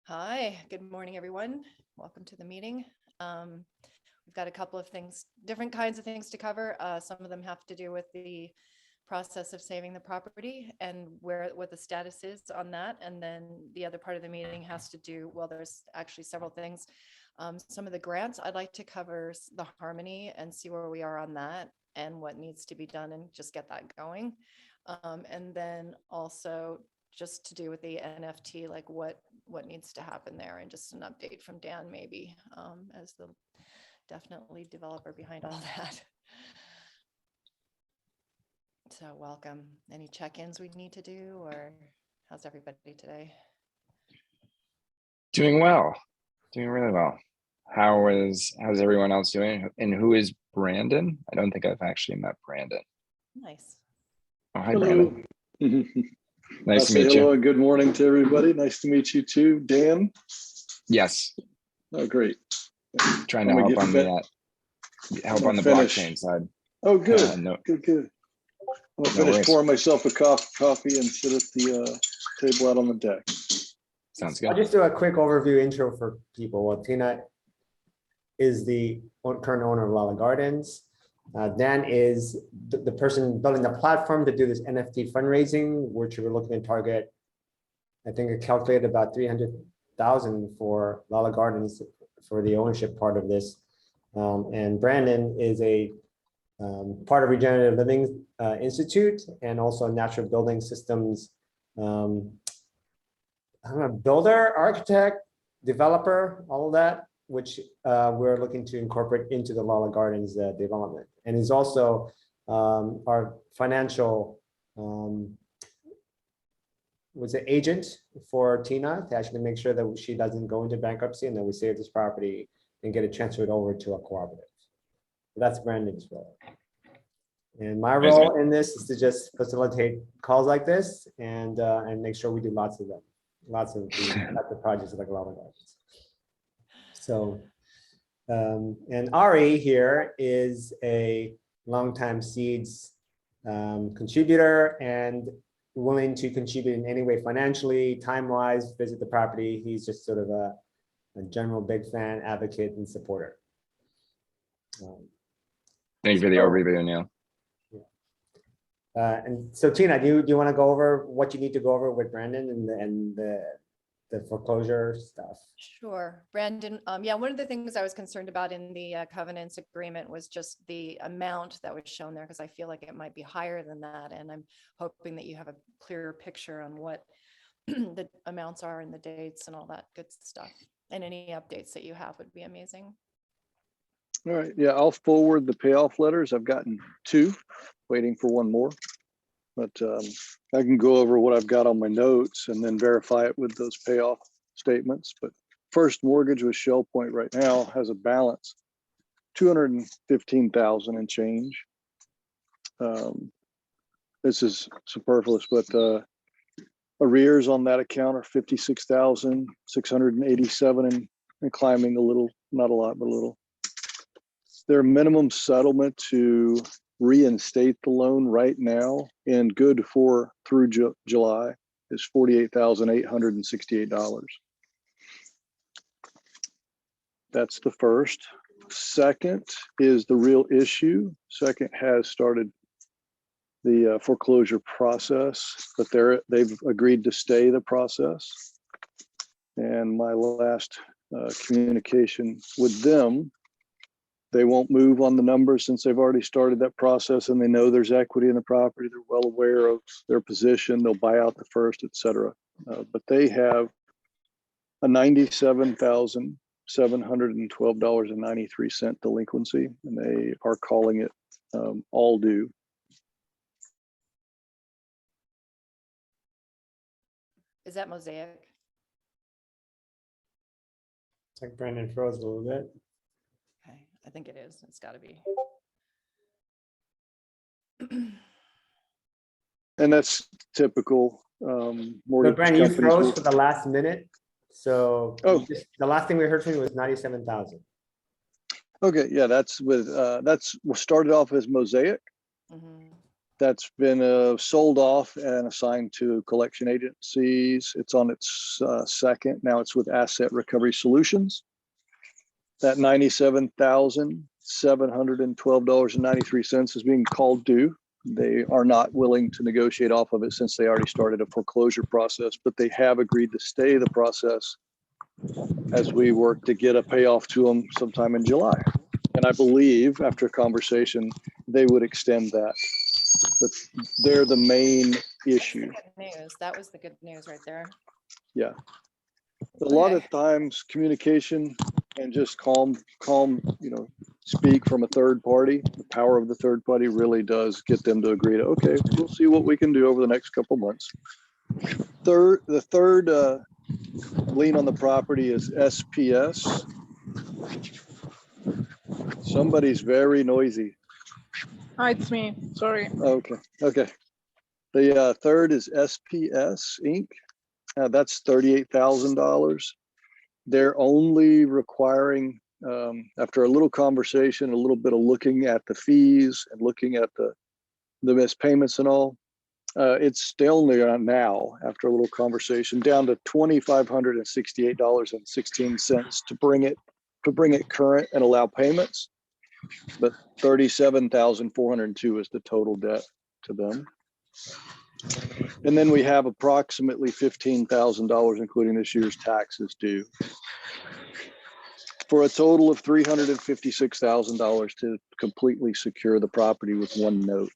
Hi, good morning, everyone. Welcome to the meeting. We've got a couple of things, different kinds of things to cover. Some of them have to do with the process of saving the property and what the status is on that. And then the other part of the meeting has to do, well, there's actually several things. Some of the grants, I'd like to cover the Harmony and see where we are on that and what needs to be done and just get that going. And then also just to do with the NFT, like what needs to happen there, and just an update from Dan maybe, as the definitely developer behind all that. So welcome. Any check-ins we need to do, or how's everybody today? Doing well, doing really well. How's everyone else doing? And who is Brandon? I don't think I've actually met Brandon. Nice. Oh, hi, Hello. Brandon. Nice to meet Hello you. and good morning to everybody. Nice to meet you too, Dan. Yes. Oh, great. Trying to help on the blockchain side. Oh, good. No, Good. I'll no finish worries. pouring myself a coffee and sit at the table out on the deck. Sounds I'll good. just do a quick overview intro for people. Well, Tina is the current owner of LaLa Gardens. Dan is the person building the platform to do this NFT fundraising, which we're looking to target. I think it calculated about 300,000 for LaLa Gardens for the ownership part of this. And Brandon is a part of Regenerative Living Institute and also Natural Building Systems. I'm a builder, architect, developer, all of that, which we're looking to incorporate into the LaLa Gardens development. And he's also our financial agent for Tina to actually make sure that she doesn't go into bankruptcy and that we save this property and get it transferred over to a cooperative. So that's Brandon's role. And my role in this is to just facilitate calls like this and make sure we do lots of them. Lots of the projects like LaLa Gardens. So, and Ari here is a longtime Seeds contributor and willing to contribute in any way financially, time-wise, visit the property. He's just sort of a general big fan, advocate, and supporter. Thank you for the overview, Neil. And so Tina, do you want to go over what you need to go over with Brandon and the foreclosure stuff? Sure, Brandon. Yeah, one of the things I was concerned about in the covenants agreement was just the amount that was shown there, because I feel like it might be higher than that. And I'm hoping that you have a clearer picture on what the amounts are and the dates and all that good stuff. And any updates that you have would be amazing. All right. Yeah, I'll forward the payoff letters. I've gotten 2, waiting for one more. But I can go over what I've got on my notes and then verify it with those payoff statements. But first mortgage with Shell Point right now has a balance, $215,000 and change. This is superfluous, but arrears on that account are $56,687 and climbing a little, not a lot, but a little. Their minimum settlement to reinstate the loan right now and good for through July is $48,868. That's the first. Second is the real issue. Second has started the foreclosure process, but they've agreed to stay the process. And my last communication with them, they won't move on the numbers since they've already started that process and they know there's equity in the property. They're well aware of their position. They'll buy out the first, et cetera. But they have a $97,712.93 delinquency, and they are calling it all due. Is that Mosaic? It's like Brandon froze a little bit. Okay, I think it is. It's got to be. And that's typical mortgage But Brandon, you companies. froze for the last minute. So Oh. the last thing we heard from you was 97,000. Okay, yeah, that's with we started off as Mosaic. Mm-hmm. That's been sold off and assigned to collection agencies. It's on its second. Now it's with Asset Recovery Solutions. That $97,712.93 is being called due. They are not willing to negotiate off of it since they already started a foreclosure process, but they have agreed to stay the process as we work to get a payoff to them sometime in July. And I believe after a conversation, they would extend that. But they're the main issue. Good news. That was the good news right there. Yeah. A lot Okay. of times communication and just calm, speak from a third party, the power of the third party really does get them to agree to, okay, we'll see what we can do over the next couple months. The third lien on the property is SPS. Somebody's very noisy. Hi, it's me. Sorry. Okay. The third is SPS Inc. That's $38,000. They're only requiring, after a little conversation, a little bit of looking at the fees and looking at the missed payments and all, they only are now, after a little conversation, down to $2,568.16 to bring it current and allow payments. But $37,402 is the total debt to them. And then we have approximately $15,000, including this year's taxes due, for a total of $356,000 to completely secure the property with one note.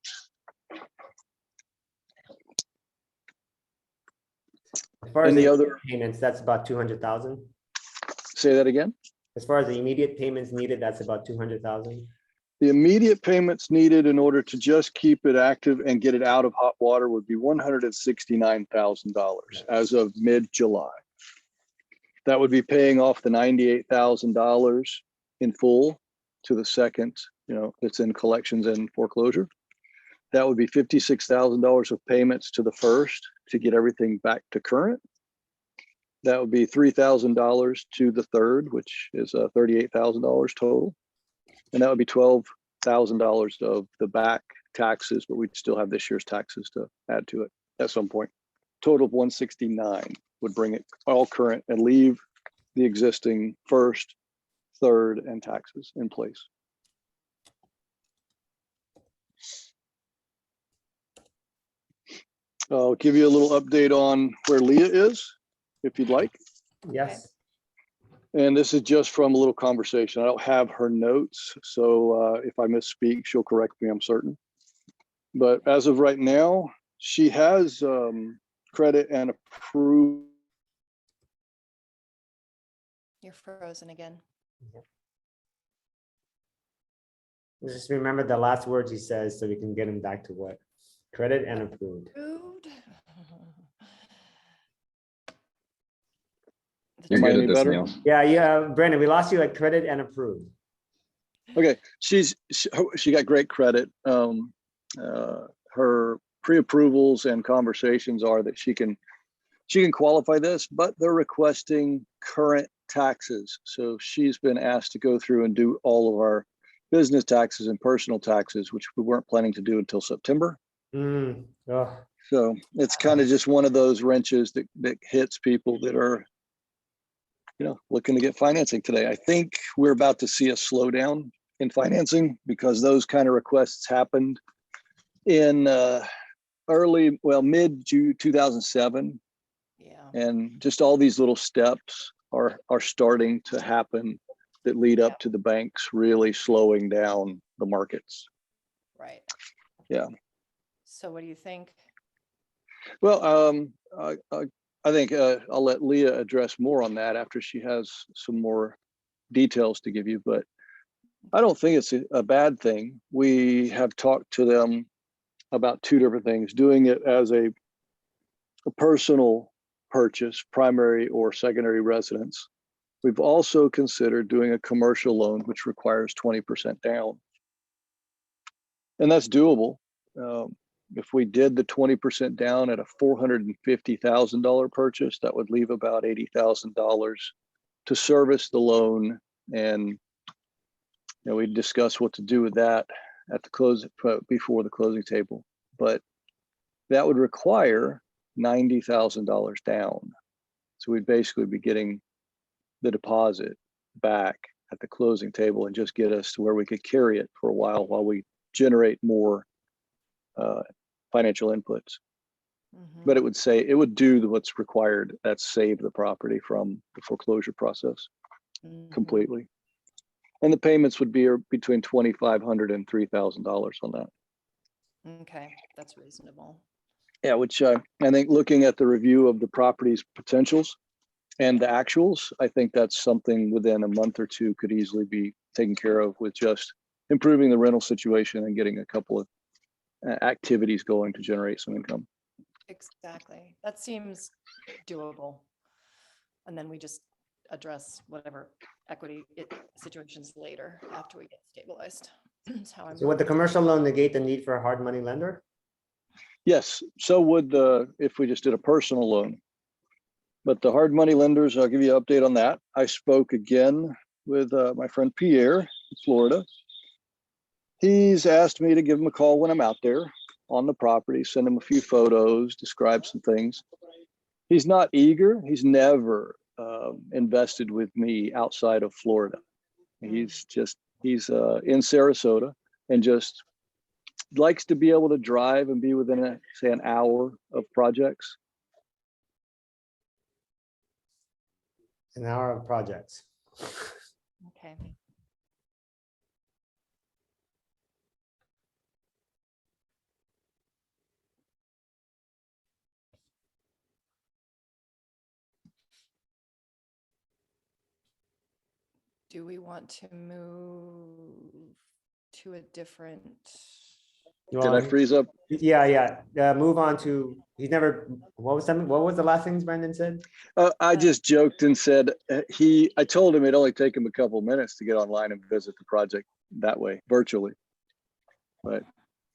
As far as Any the other- payments, that's about 200,000. Say that again? As far as the immediate payments needed, that's about 200,000. The immediate payments needed in order to just keep it active and get it out of hot water would be $169,000 as of mid-July. That would be paying off the $98,000 in full to the second, it's in collections and foreclosure. That would be $56,000 of payments to the first to get everything back to current. That would be $3,000 to the third, which is $38,000 total. And that would be $12,000 of the back taxes, but we'd still have this year's taxes to add to it at some point. Total of 169 would bring it all current and leave the existing first, third, and taxes in place. I'll give you a little update on where Leah is, if you'd like. Yes. And this is just from a little conversation. I don't have her notes, so if I misspeak, she'll correct me, I'm certain. But as of right now, she has credit and approved. You're frozen again. Just remember the last words he says so we can get him back to what? Credit and approved. Approved. You're Am I good any at this, better? Neil. Yeah, Brandon, we lost you at credit and approved. Okay, she got great credit. Her pre-approvals and conversations are that she can qualify this, but they're requesting current taxes. So she's been asked to go through and do all of our business taxes and personal taxes, which we weren't planning to do until September. Oh, So it's kind of just one of those wrenches that hits people that are, looking to get financing today. I think we're about to see a slowdown in financing because those kind of requests happened in mid 2007. Yeah. And just all these little steps are starting to happen that lead up to the banks really slowing down the markets. Right. Yeah. So what do you think? Well, I think I'll let Leah address more on that after she has some more details to give you, but I don't think it's a bad thing. We have talked to them about two different things, doing it as a personal purchase, primary or secondary residence. We've also considered doing a commercial loan, which requires 20% down. And that's doable. If we did the 20% down at a $450,000 purchase, that would leave about $80,000 to service the loan. And we discussed what to do with that at the close before the closing table. but that would require $90,000 down. So we'd basically be getting the deposit back at the closing table and just get us to where we could carry it for a while we generate more financial inputs. But it would do what's required. That's save the property from the foreclosure process completely. And the payments would be between $2,500 and $3,000 on that. Okay, that's reasonable. Yeah, which I think looking at the review of the property's potentials and the actuals, I think that's something within a month or two could easily be taken care of with just improving the rental situation and getting a couple of activities going to generate some income. Exactly. That seems doable. And then we just address whatever equity situations later after we get stabilized. That's how I'm. So would the commercial loan negate the need for a hard money lender? Yes, so would if we just did a personal loan. But the hard money lenders, I'll give you an update on that. I spoke again with my friend Pierre in Florida. He's asked me to give him a call when I'm out there on the property, send him a few photos, describe some things. He's not eager. He's never invested with me outside of Florida. He's in Sarasota and just likes to be able to drive and be within say an hour of projects. An hour of projects. Okay. Do we want to move to a different? Did I freeze up? Yeah. Move on to, what was the last things Brandon said? I just joked and said I told him it'd only take him a couple minutes to get online and visit the project that way, virtually. But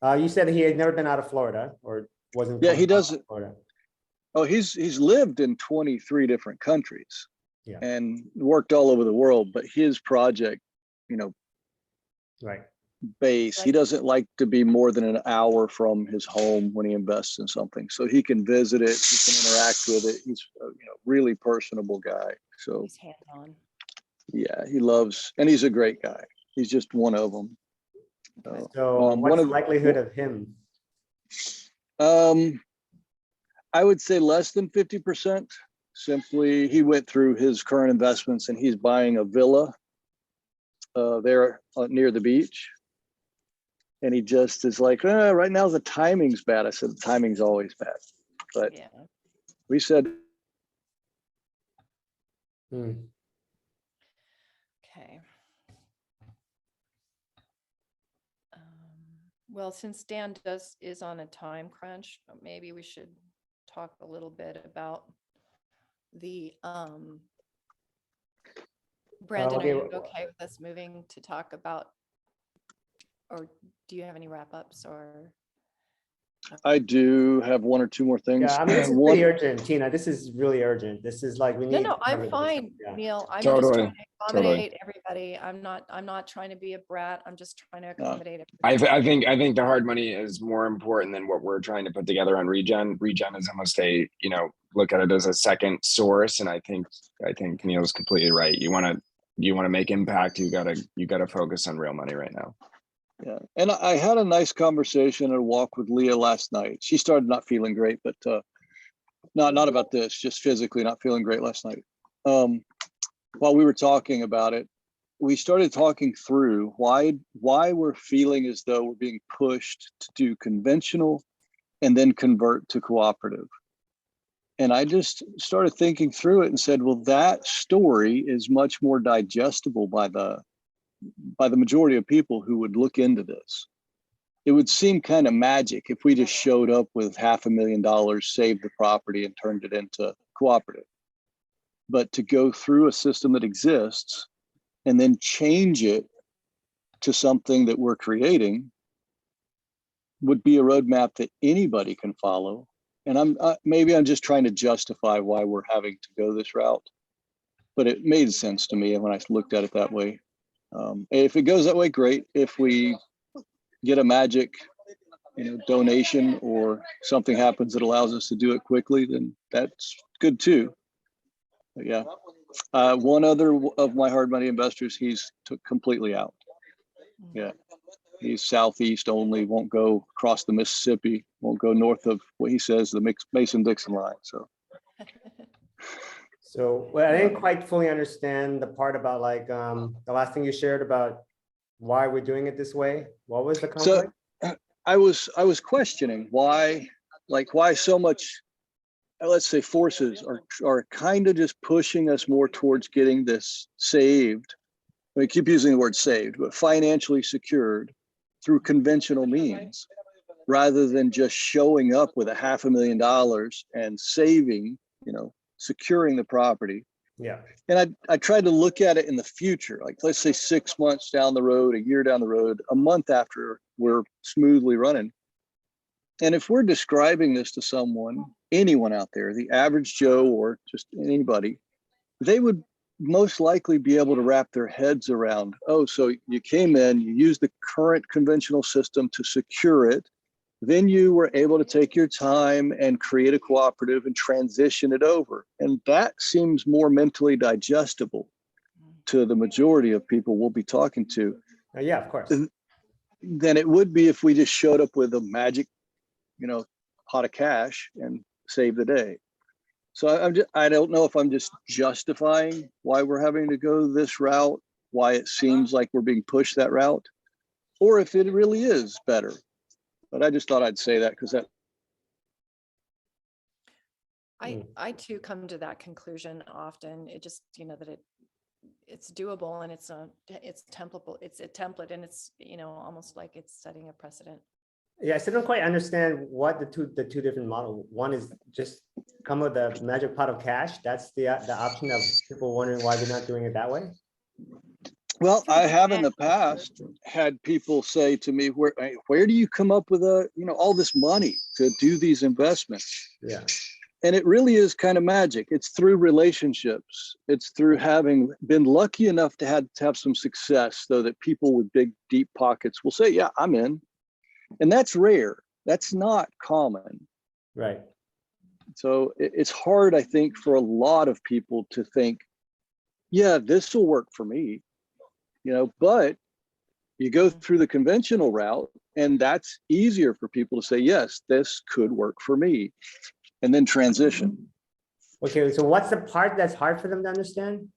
You said he had never been out of Florida or wasn't. yeah, he doesn't. Florida. Oh, he's lived in 23 different countries. Yeah. And worked all over the world, but his project, Right. base, he doesn't like to be more than an hour from his home when he invests in something, so he can visit it, he can interact with it. He's a really personable guy. So He's hands-on. yeah, he loves, and he's a great guy. He's just one of them. So what's the likelihood of him? I would say less than 50%. Simply, he went through his current investments and he's buying a villa there near the beach. And he just is like, right now the timing's bad. I said, the timing's always bad. But Yeah. we said. Okay. Well, since Dan is on a time crunch, maybe we should talk a little bit about the Brandon, are you okay with us moving to talk about, or do you have any wrap-ups or? I do have one or two more things. Yeah, I mean, this is pretty urgent, Tina. This is really urgent. This is like we need. No, I'm fine, Neil. I'm Totally, just trying to accommodate totally. everybody. I'm not trying to be a brat. I'm just trying to accommodate I everybody. think the hard money is more important than what we're trying to put together on regen. Regen is almost look at it as a second source, and I think Neil's completely right. You want to make impact. You gotta focus on real money right now. Yeah, and I had a nice conversation and a walk with Leah last night. She started not feeling great, but not about this, just physically not feeling great last night. While we were talking about it, we started talking through why we're feeling as though we're being pushed to do conventional and then convert to cooperative. And I just started thinking through it and said, well, that story is much more digestible by the majority of people who would look into this. It would seem kind of magic if we just showed up with $500,000, saved the property and turned it into cooperative. But to go through a system that exists and then change it to something that we're creating would be a roadmap that anybody can follow. And maybe I'm just trying to justify why we're having to go this route, but it made sense to me when I looked at it that way. If it goes that way, great. If we get a magic donation or something happens that allows us to do it quickly, then that's good too. But yeah. One other of my hard money investors, he's took completely out. Yeah. He's southeast only, won't go across the Mississippi, won't go north of what he says the Mason-Dixon line. So, well, I didn't quite fully understand the part about like the last thing you shared about why we're doing it this way. What was the conflict? So I was questioning why so much, let's say, forces are kind of just pushing us more towards getting this saved. I keep using the word saved, but financially secured through conventional means, rather than just showing up with $500,000 and saving, securing the property. Yeah. And I tried to look at it in the future, like let's say 6 months down the road, a year down the road, a month after we're smoothly running. And if we're describing this to someone, anyone out there, the average Joe or just anybody, they would most likely be able to wrap their heads around, oh, so you came in, you used the current conventional system to secure it. Then you were able to take your time and create a cooperative and transition it over. And that seems more mentally digestible to the majority of people we'll be talking to. Yeah, of course. Than it would be if we just showed up with a magic, pot of cash and save the day. So I don't know if I'm just justifying why we're having to go this route, why it seems like we're being pushed that route, or if it really is better. But I just thought I'd say that because I too come to that conclusion often. It just, that it's doable and it's templatable. It's a template and it's, almost like it's setting a precedent. Yeah, I still don't quite understand what the two different models. One is just come with a magic pot of cash. That's the option of people wondering why they're not doing it that way. Well, I have in the past had people say to me, where do you come up with all this money to do these investments? Yeah. And it really is kind of magic. It's through relationships. It's through having been lucky enough to have some success, so that people with big, deep pockets will say, yeah, I'm in. And that's rare. That's not common. Right. So it's hard, I think, for a lot of people to think, yeah, this will work for me. But you go through the conventional route and that's easier for people to say, yes, this could work for me, and then transition. Okay, so what's the part that's hard for them to understand?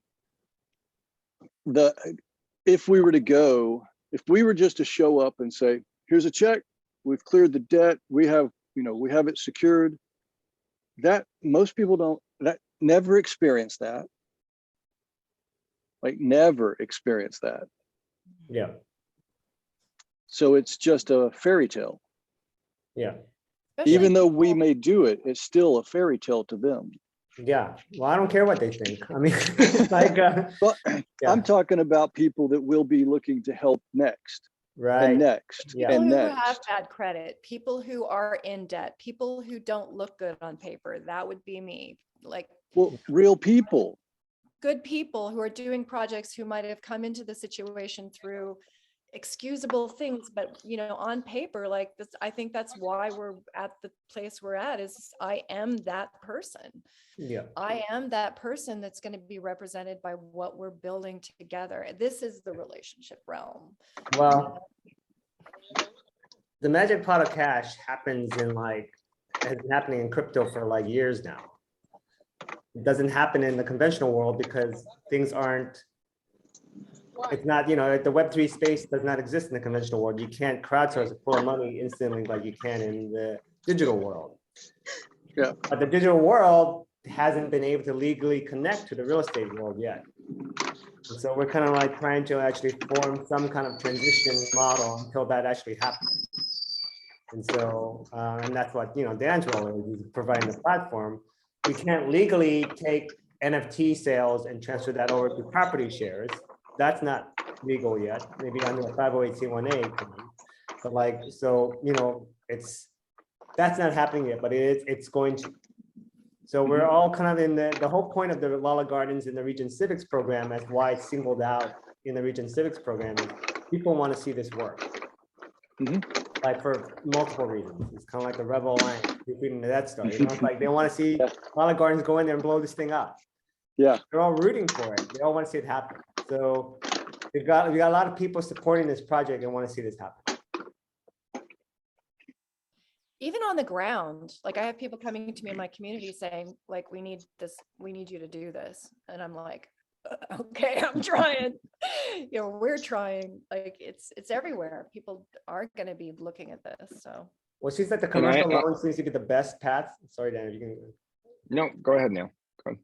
If we were just to show up and say, here's a check, we've cleared the debt, we have it secured, that most people never experience that. Never experience that. Yeah. So it's just a fairy tale. Yeah. Even though we may do it, it's still a fairy tale to them. Yeah. Well, I don't care what they think. I mean, But yeah. I'm talking about people that will be looking to help next. Right. And next. Yeah. People And who next. have bad credit, people who are in debt, people who don't look good on paper. That would be me. Well, real people. Good people who are doing projects who might have come into the situation through excusable things, but on paper, like this, I think that's why we're at the place we're at. Is I am that person. Yeah. I am that person that's going to be represented by what we're building together. This is the relationship realm. Well, the magic pot of cash happens has been happening in crypto for years now. It doesn't happen in the conventional world because things aren't, it's not, the Web3 space does not exist in the conventional world. You can't crowdsource for money instantly like you can in the digital world. Yeah. But the digital world hasn't been able to legally connect to the real estate world yet. And so we're kind of trying to actually form some kind of transition model until that actually happens. And so, and that's what, Dan's role is providing the platform. We can't legally take NFT sales and transfer that over to property shares. That's not legal yet, maybe under a 508c1a. But so, that's not happening yet, but it's going to. So we're all kind of in the whole point of the LaLa Gardens in the Region Civics program, as why it's singled out in the Region Civics program, is people want to see this work. Mm-hmm. like for multiple reasons. It's kind of like the Rebel Alliance defeating the Death Star. You know, it's like they want to see LaLa Gardens go in there and blow this thing up. Yeah. They're all rooting for it. They all want to see it happen. So we got a lot of people supporting this project and want to see this happen. Even on the ground, like I have people coming to me in my community saying, like, we need this, we need you to do this. And I'm like, okay, I'm trying. You know, we're trying. Like it's everywhere. People are going to be looking at this. So Well, seems like the commercial loan seems to be the best path. Sorry, Dan, if you can. No, go ahead, Neil. Go ahead.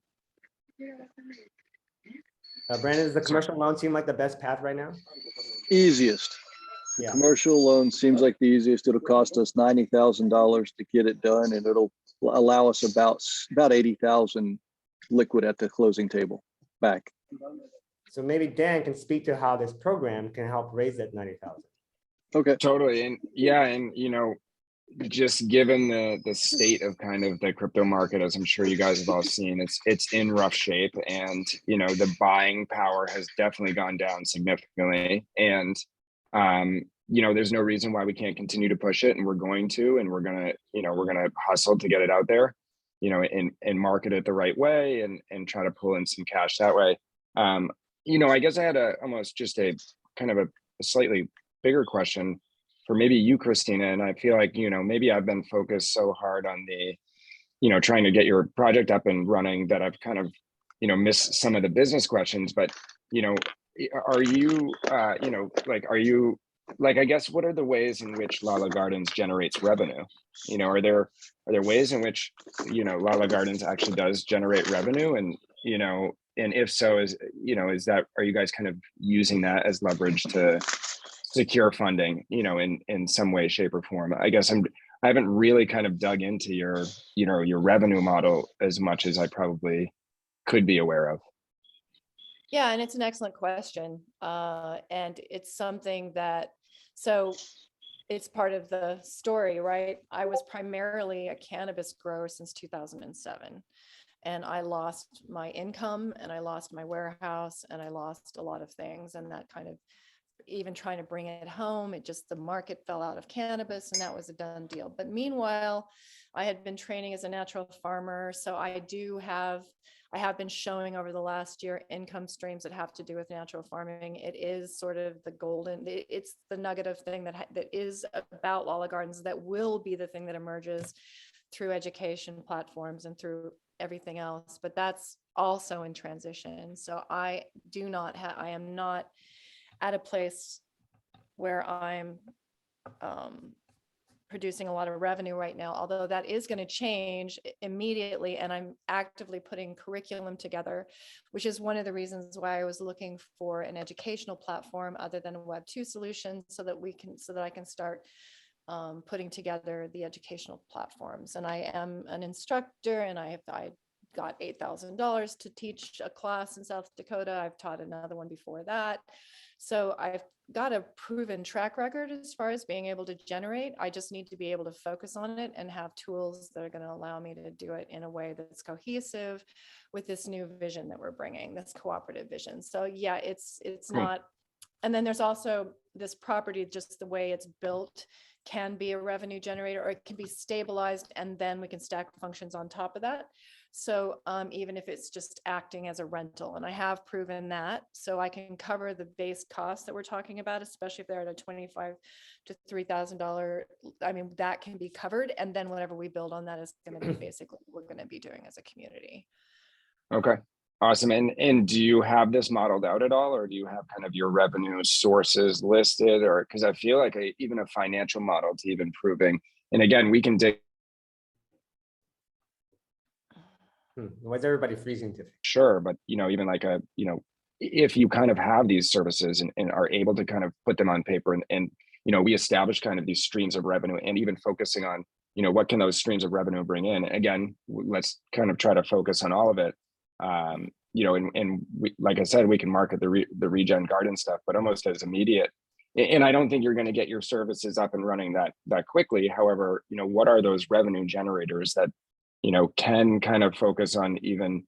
Brandon, does the commercial loan seem like the best path right now? Easiest. The Yeah. commercial loan seems like the easiest. It'll cost us $90,000 to get it done, and it'll allow us about 80,000 liquid at the closing table back. So maybe Dan can speak to how this program can help raise that 90,000. Okay. Totally. And yeah, and you know, just given the state of kind of the crypto market, as I'm sure you guys have all seen, it's in rough shape, and you know, the buying power has definitely gone down significantly. And you know, there's no reason why we can't continue to push it, and we're going to, and we're gonna hustle to get it out there, you know, and market it the right way, and try to pull in some cash that way. You know, I guess I had almost just a kind of a slightly bigger question for maybe you, Christina. And I feel like, you know, maybe I've been focused so hard on the, you know, trying to get your project up and running that I've kind of, you know, missed some of the business questions. But, you know, are you, you know, like, are you, like, I guess, what are the ways in which LaLa Gardens generates revenue? You know, are there ways in which, you know, LaLa Gardens actually does generate revenue? And, you know, and if so, is, you know, is that, are you guys kind of using that as leverage to secure funding, you know, in some way, shape, or form? I guess I haven't really kind of dug into your, you know, your revenue model as much as I probably could be aware of. yeah, and it's an excellent question. And it's something that, so it's part of the story, right? I was primarily a cannabis grower since 2007. And I lost my income, and I lost my warehouse, and I lost a lot of things. And that kind of, even trying to bring it home, it just, the market fell out of cannabis, and that was a done deal. But meanwhile, I had been training as a natural farmer. So I have been showing over the last year income streams that have to do with natural farming. It is sort of the golden, it's the nugget of thing that is about LaLa Gardens, that will be the thing that emerges through education platforms and through everything else. But that's also in transition. So I am not at a place where I'm producing a lot of revenue right now, although that is going to change immediately. And I'm actively putting curriculum together, which is one of the reasons why I was looking for an educational platform other than a Web2 solution, so that I can start putting together the educational platforms. And I am an instructor, and I got $8,000 to teach a class in South Dakota. I've taught another one before that. So I've got a proven track record as far as being able to generate. I just need to be able to focus on it and have tools that are going to allow me to do it in a way that's cohesive with this new vision that we're bringing, this cooperative vision. So yeah, it's not. And then there's also this property, just the way it's built, can be a revenue generator, or it can be stabilized, and then we can stack functions on top of that. So even if it's just acting as a rental, and I have proven that, so I can cover the base costs that we're talking about, especially if they're at a $2,500 to $3,000. I mean, that can be covered, and then whatever we build on that is going to be basically what we're going to be doing as a community. Okay, awesome. And do you have this modeled out at all, or do you have kind of your revenue sources listed? Or because I feel like even a financial model to even proving, and again, we can dig. Why is everybody freezing today? Sure, but you know, even like if you kind of have these services and are able to kind of put them on paper, and you know, we establish kind of these streams of revenue, and even focusing on, you know, what can those streams of revenue bring in? Again, let's kind of try to focus on all of it. You know, and we, like I said, we can market the regen garden stuff, but almost as immediate. And I don't think you're going to get your services up and running that quickly. However, you know, what are those revenue generators that, you know, can kind of focus on even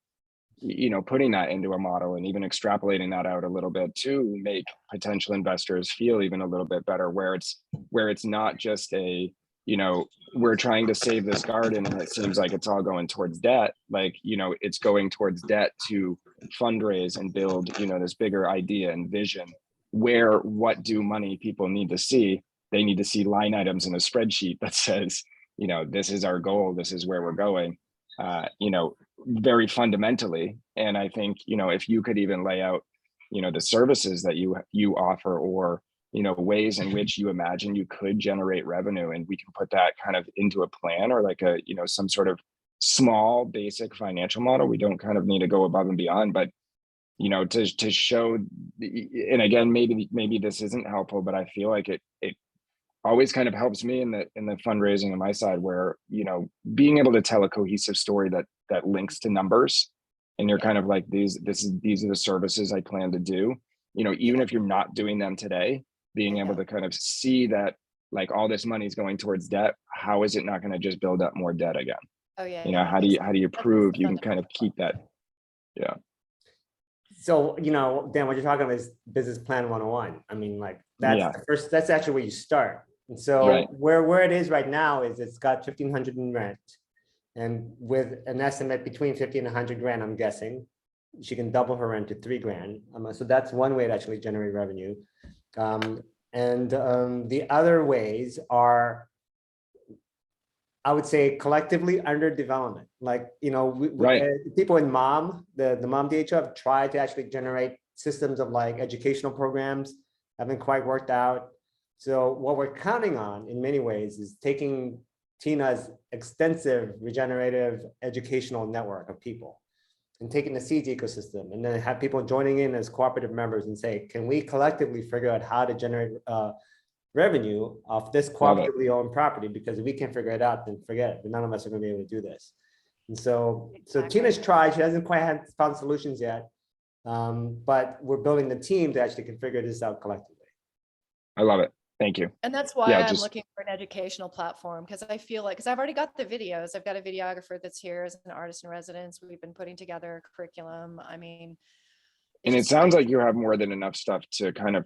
putting that into a model and even extrapolating that out a little bit to make potential investors feel even a little bit better, where it's not just a, we're trying to save this garden and it seems like it's all going towards debt. Like, it's going towards debt to fundraise and build, this bigger idea and vision, where what do money people need to see? They need to see line items in a spreadsheet that says, this is our goal, this is where we're going, very fundamentally. And I think, if you could even lay out, the services that you offer, or, ways in which you imagine you could generate revenue, and we can put that kind of into a plan, or like a, some sort of small basic financial model. We don't kind of need to go above and beyond, but to show, and again, maybe this isn't helpful, but I feel like it always kind of helps me in the fundraising on my side, where being able to tell a cohesive story that links to numbers, and you're kind of like, these are the services I plan to do, even if you're not doing them today, being able to kind of see that, like, all this money is going towards debt, how is it not going to just build up more debt again? Oh yeah. How do you prove you can kind of keep that? Yeah. So, Dan, what you're talking about is business plan 101. I mean, like, that's actually where you start. And so where it is right now is it's got 1,500 in rent, and with an estimate between 50 and 100 grand, I'm guessing she can double her rent to 3 grand. So that's one way to actually generate revenue. The other ways are, I would say, collectively under development. Like, people in the mom DHO have tried to actually generate systems of like educational programs, haven't quite worked out. So what we're counting on in many ways is taking Tina's extensive regenerative educational network of people and taking the seeds ecosystem, and then have people joining in as cooperative members and say, can we collectively figure out how to generate revenue off this cooperatively owned property? Because if we can't figure it out, then forget it. None of us are going to be able to do this. And so Tina's tried, she hasn't quite found solutions yet, but we're building the team to actually can figure this out collectively. I love it. Thank you. And that's why I'm looking for an educational platform, because I feel like, because I've already got the videos, I've got a videographer that's here as an artist in residence. We've been putting together a curriculum. I mean, and it sounds like you have more than enough stuff to kind of,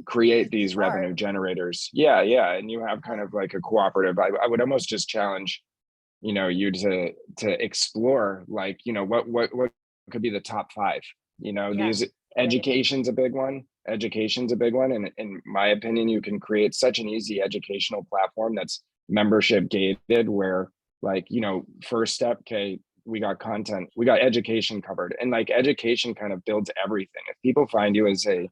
create these revenue generators. Yeah. And you have kind of like a cooperative. I would almost just challenge, you to explore, like, what could be the top 5, these. Education's a big one. And in my opinion, you can create such an easy educational platform that's membership gated, where, like, first step, okay, we got content, we got education covered, and like education kind of builds everything. If people find you as a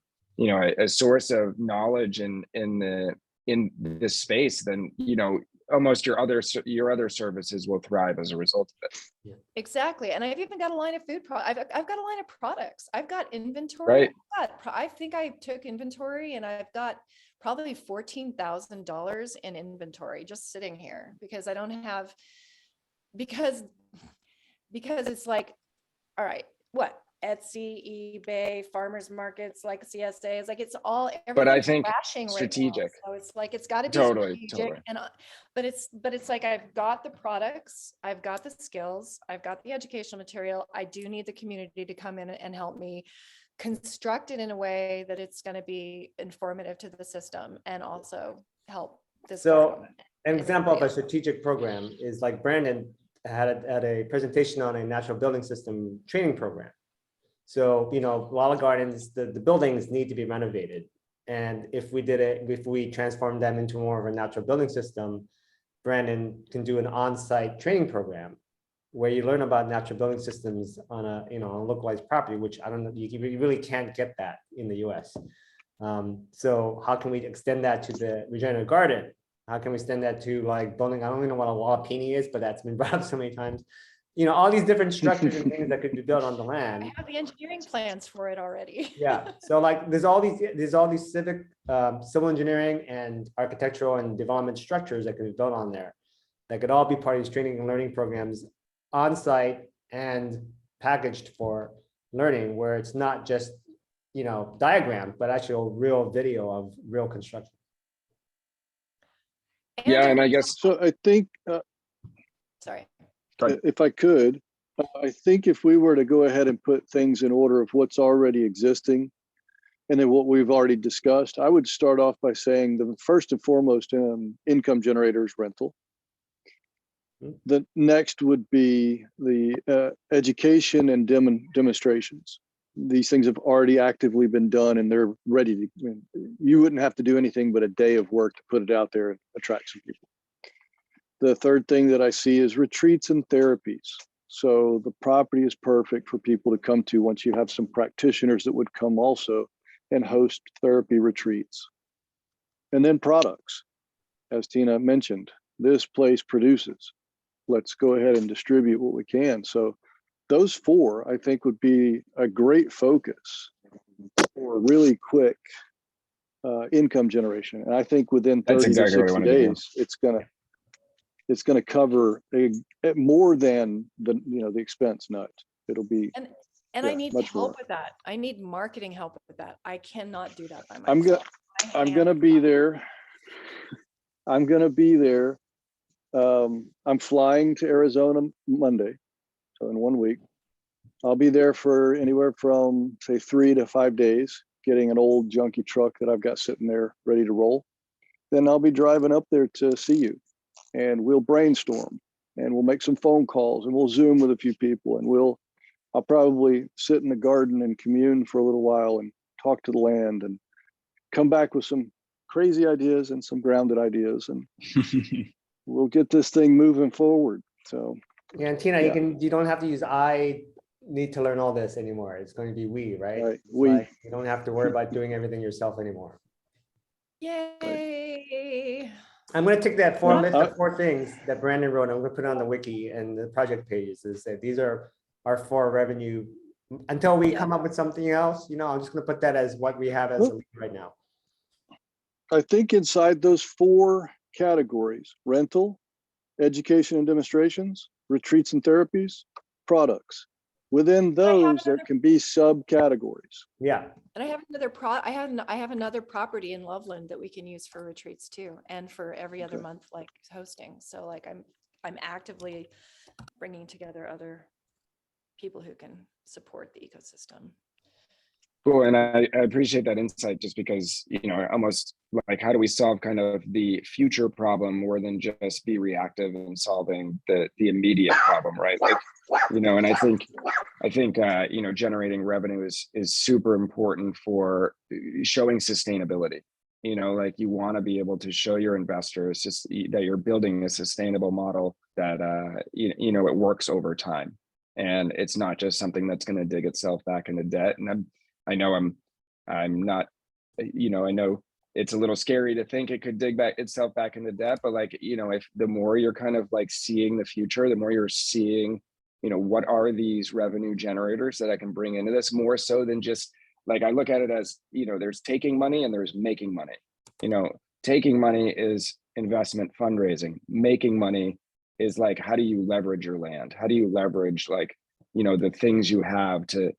source of knowledge in this space, then almost your other services will thrive as a result of it. Yeah. Exactly. And I've even got a line of food I've got a line of products. I've got inventory. I think I took inventory, and I've got probably $14,000 in inventory just sitting here, because I don't have, because it's like, all right, what? Etsy, eBay, farmers markets, like CSAs, like it's all, but I think strategic. Right now. So it's like, it's got to be totally. And but it's like, I've got the products, I've got the skills, I've got the educational material. I do need the community to come in and help me construct it in a way that it's going to be informative to the system, and also help this. So an example of a strategic program is like Brandon had a presentation on a natural building system training program. So, LaLa Gardens, the buildings need to be renovated. And if we transform them into more of a natural building system, Brandon can do an on-site training program where you learn about natural building systems on a localized property, which I don't know, you really can't get that in the US. So how can we extend that to the regenerative garden? How can we extend that to like building? I don't even know what a wapini is, but that's been brought up so many times. All these different structures and things that could be built on the land. I have the engineering plans for it already. Yeah. So like there's all these civic, civil engineering and architectural and development structures that could be built on there. That could all be part of these training and learning programs on site and packaged for learning, where it's not just, diagrams, but actual real video of real construction. And I guess so. I think sorry. if I could, I think if we were to go ahead and put things in order of what's already existing and then what we've already discussed, I would start off by saying the first and foremost income generator is rental. The next would be the education and demonstrations. These things have already actively been done and they're ready to, you wouldn't have to do anything but a day of work to put it out there and attract some people. The third thing that I see is retreats and therapies. So the property is perfect for people to come to once you have some practitioners that would come also and host therapy retreats. And then products, as Tina mentioned, this place produces. Let's go ahead and distribute what we can. So those four, I think, would be a great focus for really quick income generation. And I think within 30 That's exactly to what I 60 wanted to do. days, it's gonna cover more than the expense nut. It'll be. And Yeah, I need much help more. with that. I need marketing help with that. I cannot do that by I'm myself. I'm gonna be there. I'm gonna be there. I'm flying to Arizona Monday, so in 1 week. I'll be there for anywhere from say 3 to 5 days, getting an old junky truck that I've got sitting there ready to roll. Then I'll be driving up there to see you, and we'll brainstorm, and we'll make some phone calls, and we'll Zoom with a few people, and I'll probably sit in the garden and commune for a little while and talk to the land and come back with some crazy ideas and some grounded ideas, and we'll get this thing moving forward. So Yeah, and Tina, Yeah. you don't have to use I need to learn all this anymore. It's going to be we, right? Right, It's we. like, you don't have to worry about doing everything yourself anymore. Yay. I'm going to take that Yeah, list of 4 things that Brandon wrote. I'm going to put it on the wiki and the project pages and say these are our 4 revenue. Until we Yeah. come up with something else, I'm just going to put that as what we have as a lead right now. I think inside those 4 categories, rental, education and demonstrations, retreats and therapies, products. Within those, there can be subcategories. Yeah. And I have another property in Loveland that we can use for retreats too, and for every other Okay. month, like hosting. So like I'm actively bringing together other people who can support the ecosystem. Cool, and I appreciate that insight just because, almost like how do we solve kind of the future problem more than just be reactive and solving the immediate problem, right? Like, and I think, generating revenue is super important for showing sustainability. Like you want to be able to show your investors just that you're building a sustainable model that, it works over time. And it's not just something that's going to dig itself back into debt. And I know I'm not, I know it's a little scary to think it could dig itself back into debt, but like, if the more you're kind of like seeing the future, the more you're seeing, what are these revenue generators that I can bring into this, more so than just like, I look at it as, there's taking money and there's making money. Taking money is investment fundraising. Making money is like, how do you leverage your land? How do you leverage like, the things you have to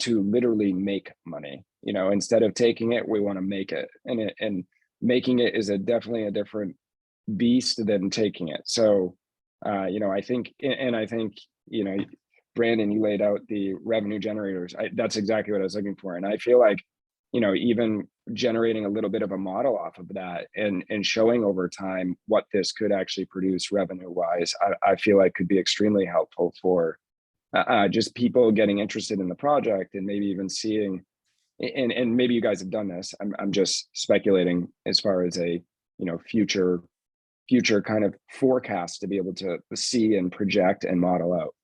literally make money, instead of taking it, we want to make it, and making it is definitely a different beast than taking it. So, I think, Brandon, you laid out the revenue generators. That's exactly what I was looking for. And I feel like, even generating a little bit of a model off of that and showing over time what this could actually produce revenue wise, I feel like could be extremely helpful for just people getting interested in the project and maybe even seeing, and maybe you guys have done this. I'm just speculating as far as a future kind of forecast to be able to see and project and model out.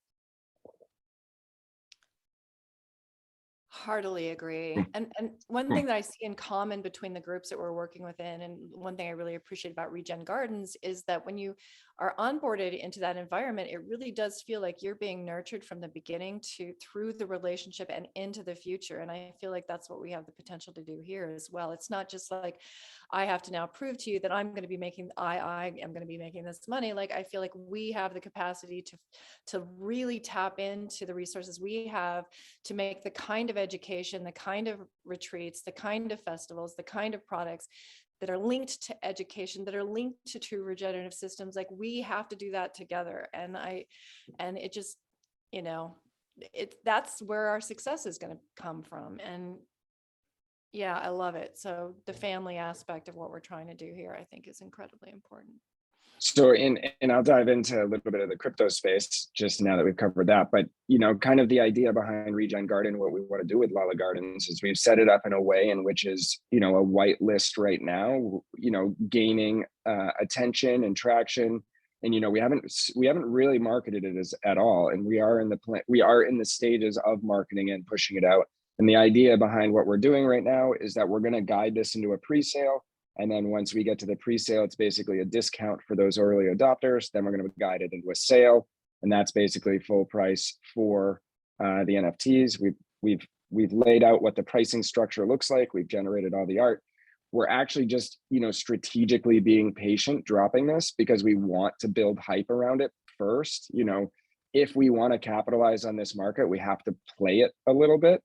Heartily agree. And one thing that I see in common between the groups that we're working within, and one thing I really appreciate about Regen Gardens is that when you are onboarded into that environment, it really does feel like you're being nurtured from the beginning through the relationship and into the future. And I feel like that's what we have the potential to do here as well. It's not just like, I have to now prove to you that I'm going to be making, I am going to be making this money. Like, I feel like we have the capacity to really tap into the resources we have to make the kind of education, the kind of retreats, the kind of festivals, the kind of products that are linked to education, that are linked to true regenerative systems. Like, we have to do that together. And it just, you know, that's where our success is going to come from. And yeah, I love it. So the family aspect of what we're trying to do here, I think, is incredibly important. So and I'll dive into a little bit of the crypto space just now that we've covered that. But kind of the idea behind Regen Garden, what we want to do with LaLa Gardens is we've set it up in a way in which is a white list right now, gaining attention and traction. And we haven't really marketed it as at all. And we are in the stages of marketing and pushing it out. And the idea behind what we're doing right now is that we're going to guide this into a pre-sale. And then once we get to the pre-sale, it's basically a discount for those early adopters. Then we're going to guide it into a sale. And that's basically full price for the NFTs. We've laid out what the pricing structure looks like. We've generated all the art. We're actually just, strategically being patient, dropping this because we want to build hype around it first. If we want to capitalize on this market, we have to play it a little bit.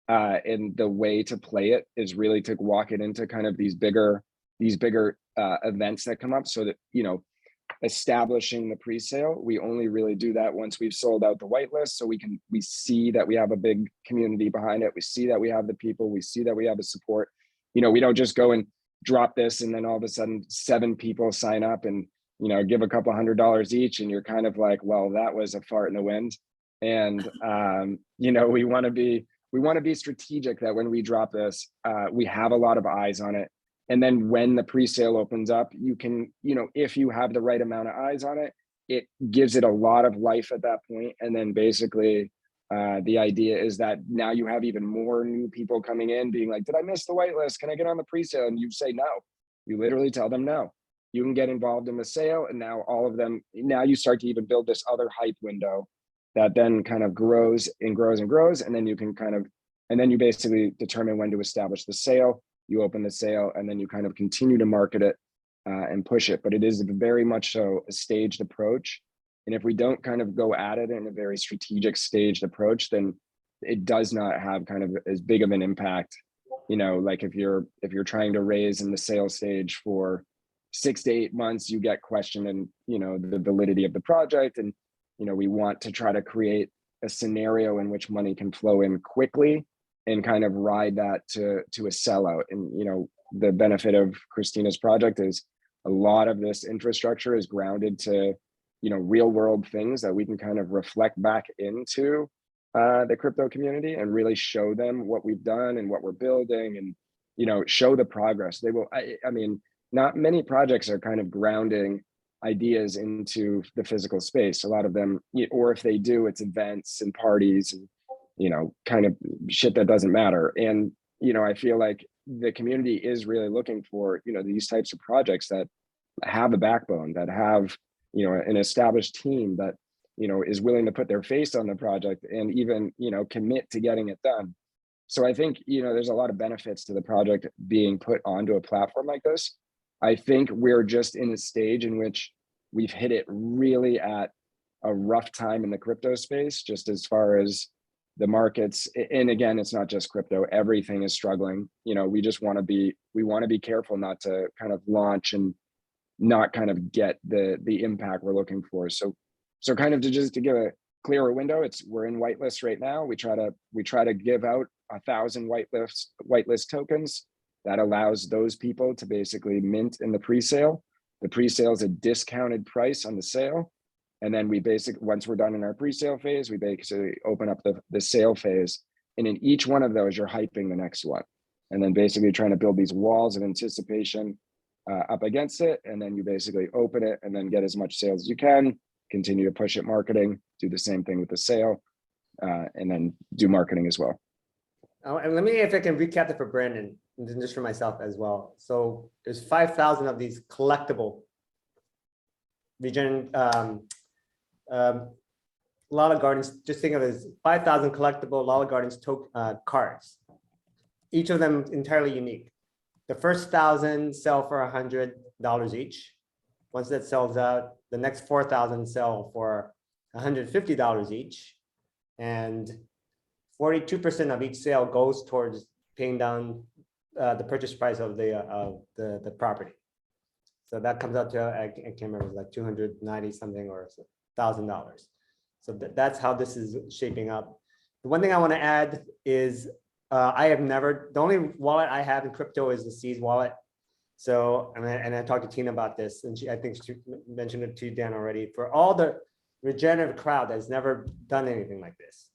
And the way to play it is really to walk it into kind of these bigger events that come up, so that establishing the pre-sale, we only really do that once we've sold out the whitelist, so we see that we have a big community behind it, we see that we have the people, we see that we have the support. We don't just go and drop this and then all of a sudden 7 people sign up and give a couple $100 each, and you're kind of like, well, that was a fart in the wind. And we want to be strategic that when we drop this, we have a lot of eyes on it. And then when the pre-sale opens up, you can, if you have the right amount of eyes on it, it gives it a lot of life at that point. And then basically the idea is that now you have even more new people coming in being like, did I miss the whitelist? Can I get on the pre-sale? And you say no. You literally tell them no. You can get involved in the sale. And now now you start to even build this other hype window that then kind of grows and grows and grows. And then you can and then you basically determine when to establish the sale. You open the sale, and then you kind of continue to market it and push it. But it is very much so a staged approach. And if we don't kind of go at it in a very strategic staged approach, then it does not have kind of as big of an impact. Like if you're trying to raise in the sales stage for 6 to 8 months, you get questioned and the validity of the project. And we want to try to create a scenario in which money can flow in quickly and kind of ride that to a sellout. And the benefit of Christina's project is a lot of this infrastructure is grounded to real world things that we can kind of reflect back into the crypto community and really show them what we've done and what we're building, and show the progress. They will. I mean, not many projects are kind of grounding ideas into the physical space. A lot of them, or if they do, it's events and parties and kind of shit that doesn't matter. And I feel like the community is really looking for these types of projects that have a backbone, that have an established team that is willing to put their face on the project and even commit to getting it done. So I think there's a lot of benefits to the project being put onto a platform like this. I think we're just in a stage in which we've hit it really at a rough time in the crypto space, just as far as the markets. And again, it's not just crypto, everything is struggling. We just want to be careful not to kind of launch and not kind of get the impact we're looking for. So kind of to give a clearer window, we're in whitelist right now. We try to give out 1,000 whitelist tokens. That allows those people to basically mint in the pre-sale. The pre-sale is a discounted price on the sale. And then once we're done in our pre-sale phase, we basically open up the sale phase. And in each one of those, you're hyping the next one. And then basically trying to build these walls of anticipation up against it. And then you basically open it and then get as much sales as you can, continue to push it marketing, do the same thing with the sale, and then do marketing as well. Oh, and let me, if I can recap it for Brandon, and then just for myself as well. So there's 5,000 of these collectible LaLa Gardens. Just think of it as 5,000 collectible LaLa Gardens cards, each of them entirely unique. The first 1,000 sell for $100 each. Once that sells out, the next 4,000 sell for $150 each, and 42% of each sale goes towards paying down the purchase price of the property. So that comes out to, I can't remember, like 290 something or $1,000. So that's how this is shaping up. The one thing I want to add is I have never, the only wallet I have in crypto is the Seeds wallet. So, and I talked to Tina about this, and I think she mentioned it to you, Dan, already. For all the regenerative crowd that's never done anything like this,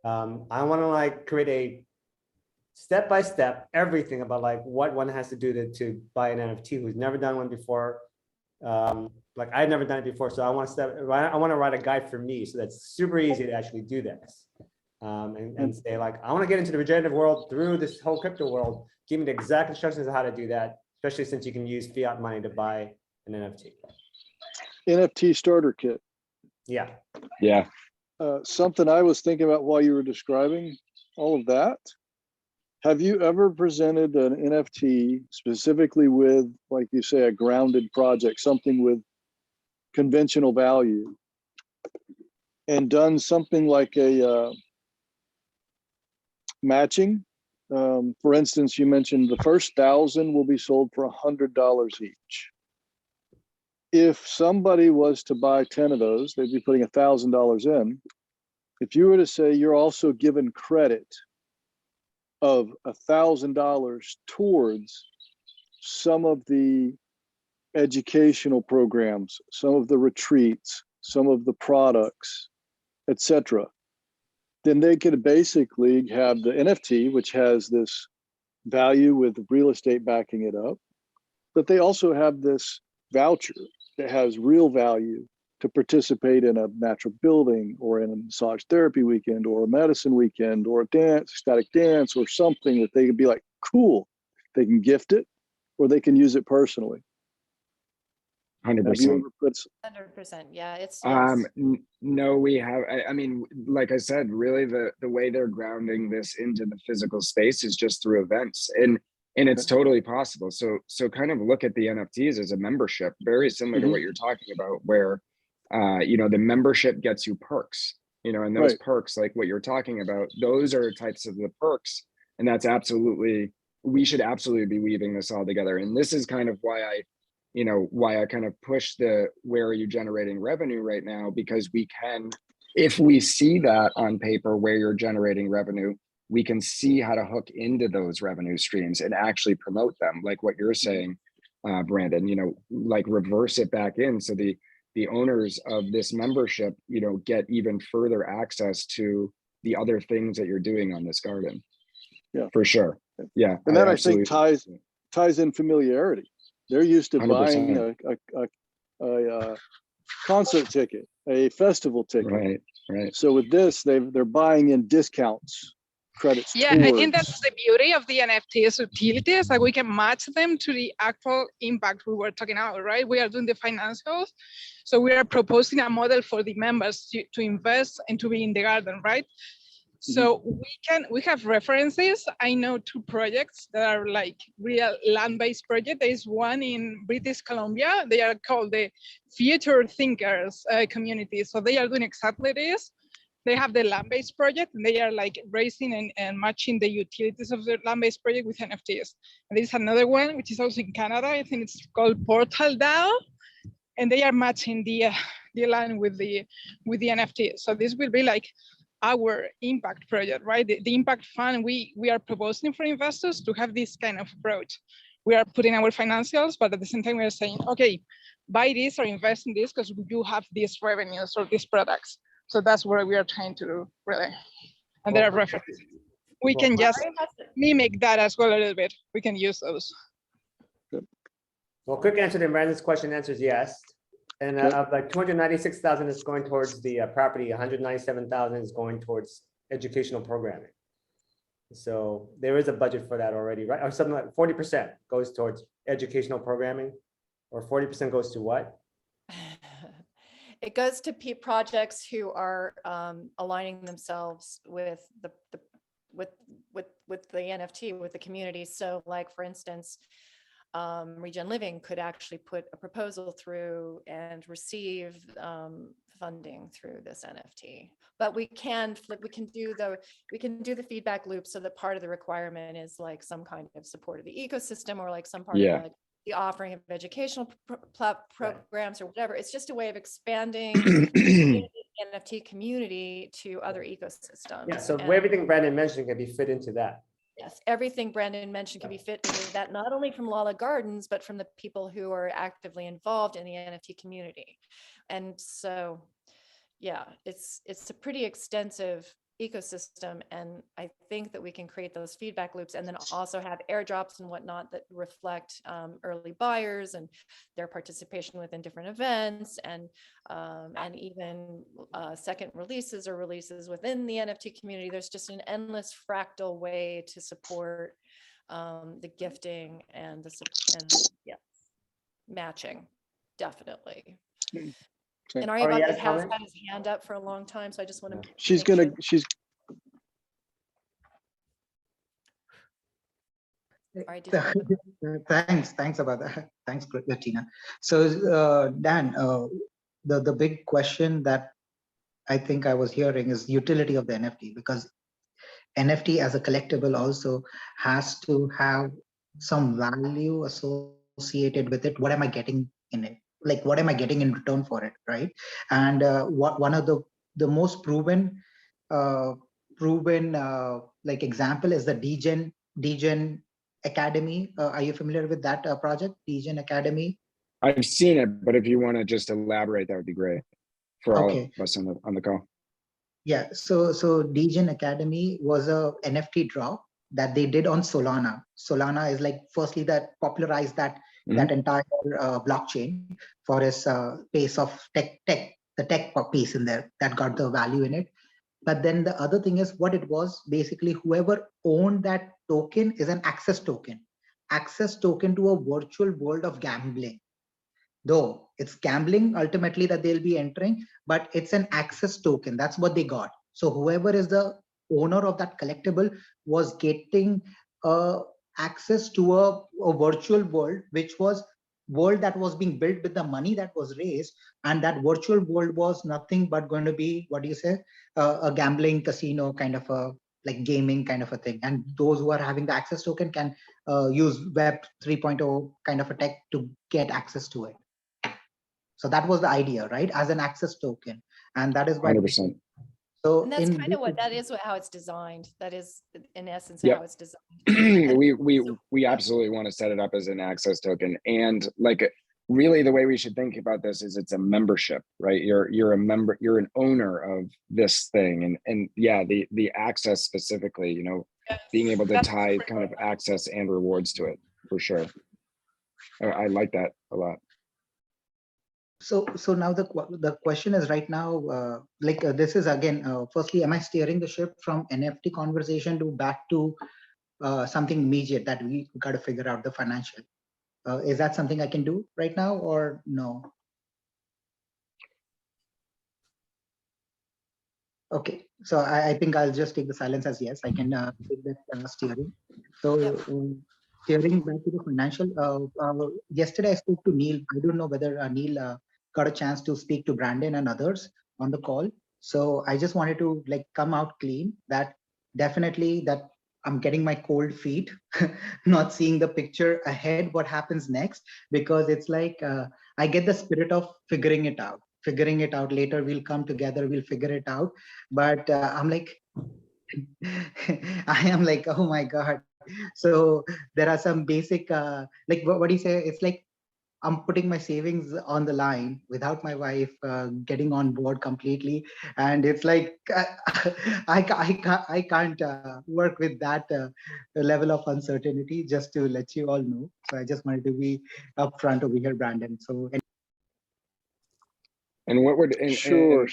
I want to like create a step-by-step everything about like what one has to do to buy an NFT who's never done one before. Like I've never done it before, so I want to write a guide for me, so that's super easy to actually do this. And say like, I want to get into the regenerative world through this whole crypto world. Give me the exact instructions on how to do that, especially since you can use fiat money to buy an NFT. NFT starter kit. Yeah. Yeah. Something I was thinking about while you were describing all of that. Have you ever presented an NFT specifically with, like you say, a grounded project, something with conventional value, and done something like a matching? For instance, you mentioned the first 1,000 will be sold for $100 each. If somebody was to buy 10 of those, they'd be putting $1,000 in. If you were to say you're also given credit of $1,000 towards some of the educational programs, some of the retreats, some of the products, etc., then they could basically have the NFT, which has this value with real estate backing it up, but they also have this voucher that has real value to participate in a natural building or in a massage therapy weekend or a medicine weekend or a dance, static dance or something that they could be like, cool. They can gift it or they can use it personally. 100%. 100%. Yeah, it's No, we have, I mean, like I said, really the way they're grounding this into the physical space is just through events, and it's totally possible. So kind of look at the NFTs as a membership, very similar to what you're talking about, where you know, the membership gets you perks, you know, and those perks, like what you're talking about, those are types of the perks. And that's absolutely, we should absolutely be weaving this all together. And this is kind of why I kind of push the, where are you generating revenue right now? Because we can, if we see that on paper where you're generating revenue, we can see how to hook into those revenue streams and actually promote them, like what you're saying, Brandon, you know, like reverse it back in. So the owners of this membership, you know, get even further access to the other things that you're doing on this garden. Yeah, for sure. Yeah. And that I think ties in familiarity. They're used to 100%. buying a concert ticket, a festival ticket. Right. So with this, they're buying in discounts, credits. Yeah, I think that's the beauty of the NFTs utilities, like we can match them to the actual impact we were talking about, right? We are doing the financials. So we are proposing a model for the members to invest and to be in the garden, right? So we have references. I know 2 projects that are like real land-based project. There is one in British Columbia. They are called the Future Thinkers community. So they are doing exactly this. They have the land-based project and they are like raising and matching the utilities of the land-based project with NFTs. And there's another one, which is also in Canada. I think it's called Portal DAO. And they are matching the land with the NFT. So this will be like our impact project, right? The impact fund we are proposing for investors to have this kind of approach. We are putting our financials, but at the same time we are saying, okay, buy this or invest in this because you have these revenues or these products. So that's where we are trying to do, really. And there are references. We can just mimic that as well a little bit. We can use those. Well, quick answer to Brandon's question, answer is yes. And of like 296,000 is going towards the property, 197,000 is going towards educational programming. So there is a budget for that already, right? Or something like 40% goes towards educational programming, or 40% goes to what? It goes to projects who are aligning themselves with the NFT, with the community. So like, for instance, Regen Living could actually put a proposal through and receive funding through this NFT. But we can do the feedback loop, so that part of the requirement is like some kind of support of the ecosystem, or like some part of like the offering of educational programs or whatever. It's just a way of expanding NFT community to other ecosystems. Yeah, so And everything Brandon mentioned can be fit into that. yes, everything Brandon mentioned can be fit into that, not only from LaLa Gardens, but from the people who are actively involved in the NFT community. And so, yeah, it's a pretty extensive ecosystem. And I think that we can create those feedback loops and then also have airdrops and whatnot that reflect early buyers and their participation within different events and even second releases or releases within the NFT community. There's just an endless fractal way to support the gifting and yeah, matching, definitely. And Aryabhat has had his hand up for a long time, so I just want to. She's Sorry, did you Thanks about that. Thanks, Bettina. So Dan, the big question that I think I was hearing is utility of the NFT, because NFT as a collectible also has to have some value associated with it. What am I getting in it? Like, what am I getting in return for it, right? And one of the most proven like example is the Degen Academy. Are you familiar with that project, Degen Academy? I've seen it, but if you want to just elaborate, that would be great for all of us on the call. Yeah, so Degen Academy was a NFT draw that they did on Solana. Solana is like, firstly, that popularized that entire blockchain for its pace of tech, the tech piece in there that got the value in it. But then the other thing is, what it was basically, whoever owned that token is an access token to a virtual world of gambling. Though it's gambling ultimately that they'll be entering, but it's an access token. That's what they got. So whoever is the owner of that collectible was getting access to a virtual world, which was world that was being built with the money that was raised. And that virtual world was nothing but going to be, what do you say, a gambling casino kind of a, like gaming kind of a thing. And those who are having the access token can use Web 3.0 kind of a tech to get access to it. So that was the idea, right? As an access token. And that is why 100%. So and that's kind of what that is, how it's designed. That is in essence how it's designed. we absolutely want to set it up as an access token. And like, really the way we should think about this is it's a membership, right? You're a member, you're an owner of this thing. And yeah, the access specifically, you know, being able to tie kind of access and rewards to it, for sure. I like that a lot. So now the question is right now, this is again, firstly, am I steering the ship from NFT conversation to back to something immediate that we got to figure out the financial? Is that something I can do right now or no? Okay, so I think I'll just take the silence as yes, I can take that steering. So steering back to the financial, yesterday I spoke to Neil. I don't know whether Neil got a chance to speak to Brandon and others on the call. So I just wanted to like come out clean that definitely that I'm getting my cold feet, not seeing the picture ahead, what happens next, because it's like, I get the spirit of figuring it out later. We'll come together, we'll figure it out. But I'm like, I am like, oh my God. So there are some basic, like what do you say? It's like, I'm putting my savings on the line without my wife getting on board completely. And it's like, I can't work with that level of uncertainty, just to let you all know. So I just wanted to be upfront over here, Brandon. So. And what would, Sure.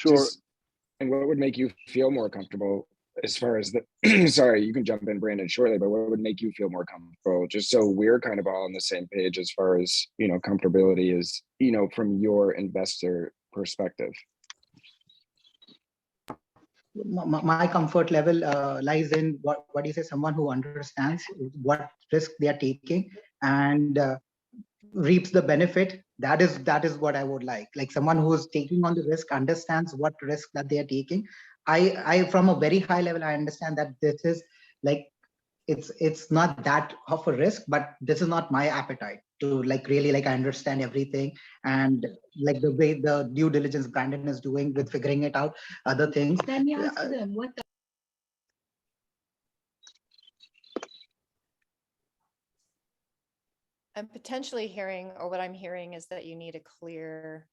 And what would make you feel more comfortable as far as the, sorry, you can jump in, Brandon, shortly, but what would make you feel more comfortable? Just so we're kind of all on the same page as far as, you know, comfortability is, you know, from your investor perspective. My comfort level lies in what do you say, someone who understands what risk they are taking and reaps the benefit. That is what I would like someone who is taking on the risk, understands what risk that they are taking. I from a very high level, I understand that this is like, it's not that of a risk, but this is not my appetite to like really like understand everything, and like the way the due diligence Brandon is doing with figuring it out, other things. Then you ask them what. I'm potentially hearing, or what I'm hearing is that you need a clear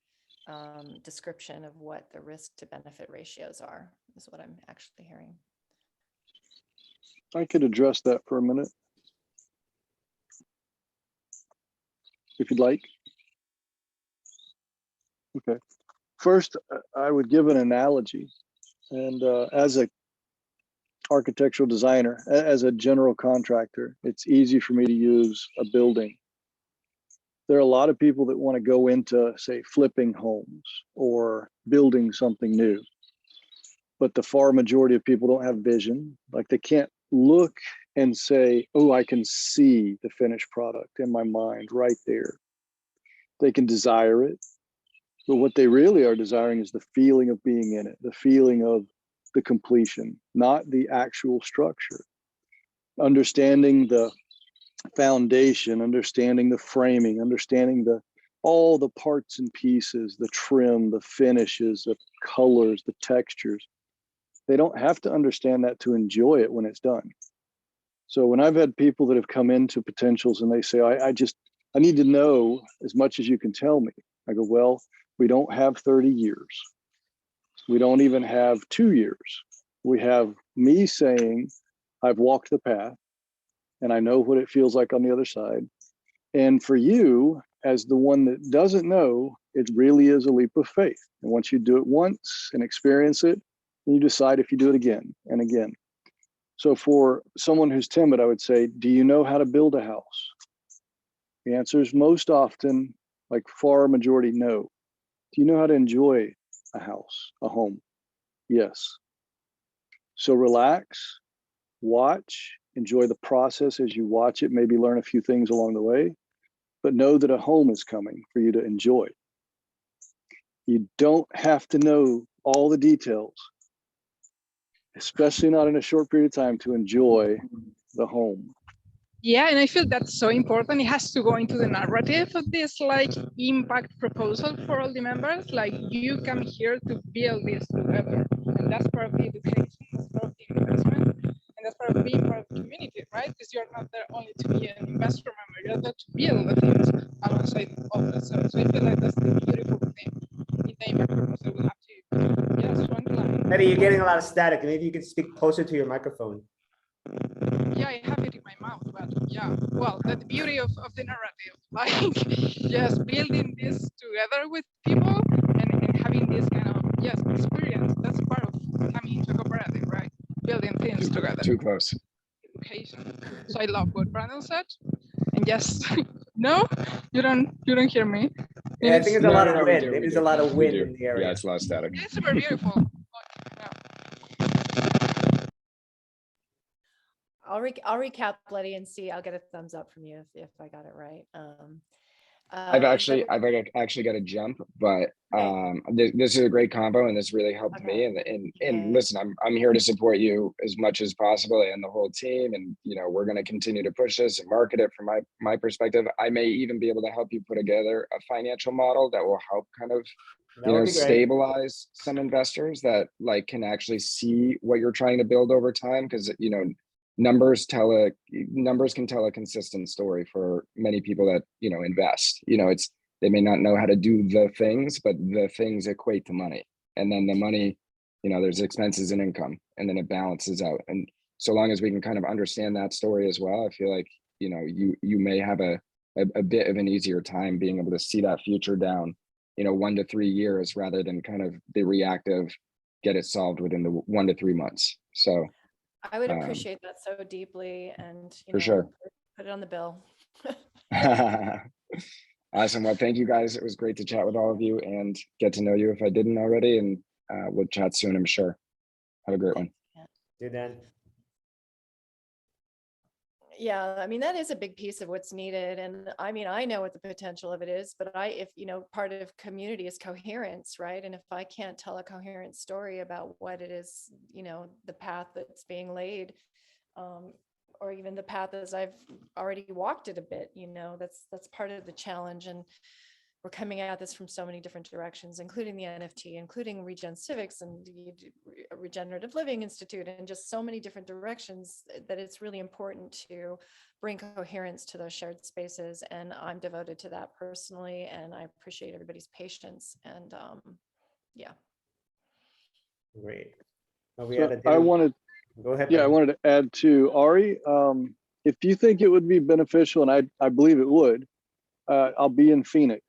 description of what the risk to benefit ratios are, is what I'm actually hearing. I could address that for a minute, if you'd like. Okay. First, I would give an analogy. And as a architectural designer, as a general contractor, it's easy for me to use a building. There are a lot of people that want to go into, say, flipping homes or building something new. But the far majority of people don't have vision. Like they can't look and say, oh, I can see the finished product in my mind right there. They can desire it. But what they really are desiring is the feeling of being in it, the feeling of the completion, not the actual structure. Understanding the foundation, understanding the framing, understanding all the parts and pieces, the trim, the finishes, the colors, the textures. They don't have to understand that to enjoy it when it's done. So when I've had people that have come into potentials and they say, I need to know as much as you can tell me. I go, well, we don't have 30 years. We don't even have 2 years. We have me saying, I've walked the path and I know what it feels like on the other side. And for you, as the one that doesn't know, it really is a leap of faith. And once you do it once and experience it, then you decide if you do it again and again. So for someone who's timid, I would say, do you know how to build a house? The answer is most often, like far majority, no. Do you know how to enjoy a house, a home? Yes. So relax, watch, enjoy the process as you watch it, maybe learn a few things along the way, but know that a home is coming for you to enjoy. You don't have to know all the details, especially not in a short period of time, to enjoy the home. Yeah, and I feel that's so important. It has to go into the narrative of this like impact proposal for all the members. Like you come here to build this together. And that's part of the education, that's part of the investment, and that's part of being part of the community, right? Because you're not there only to be an investor member, you're there to build the things alongside others. So I feel like that's the beautiful thing in the impact proposal. We have to, yes, one Eddie, you're getting a lot of static. Maybe you can speak closer to your microphone. Yeah, I have it in my mouth, but yeah, well, the beauty of the narrative, like just building this together with people and having this kind of, yes, experience, that's part of coming into a cooperative, right? Building things together. Too close. Education. So I love what Brandon said. And yes, no, you don't hear me. Yeah, I think there's a lot of we wind. do, There's do. a lot of We wind do. in the area. Yeah, it's a lot of static. It's super beautiful. Yeah. I'll recap, Letty, and see. I'll get a thumbs up from you if I got it right. I've actually got to jump, but this is a great combo, and this really helped me. And listen, I'm here to support you as much as possible and the whole team. And we're going to continue to push this and market it. From my perspective, I may even be able to help you put together a financial model that will help kind of stabilize some investors that can actually see what you're trying to build over time, because numbers can tell a consistent story for many people that invest. They may not know how to do the things, but the things equate to money, and then the money, there's expenses and income, and then it balances out. And so long as we can kind of understand that story as well, I feel like you may have a bit of an easier time being able to see that future down 1 to 3 years, rather than kind of the reactive get it solved within the 1 to 3 months. So I would appreciate that so deeply, and for sure, put it on the bill. Awesome. Well, thank you guys. It was great to chat with all of you and get to know you if I didn't already. And we'll chat soon, I'm sure. Have a great one. See you then. Yeah, I mean, that is a big piece of what's needed. And I mean, I know what the potential of it is, but if part of community is coherence, right? And if I can't tell a coherent story about what it is, the path that's being laid, or even the path as I've already walked it a bit, that's part of the challenge. And we're coming at this from so many different directions, including the NFT, including Regen Civics and the Regenerative Living Institute, and just so many different directions that it's really important to bring coherence to those shared spaces. And I'm devoted to that personally, and I appreciate everybody's patience. And yeah. Great. Well, we So had I wanted, go ahead. yeah, I Benny. wanted to add to Ari, if you think it would be beneficial, and I believe it would, I'll be in Phoenix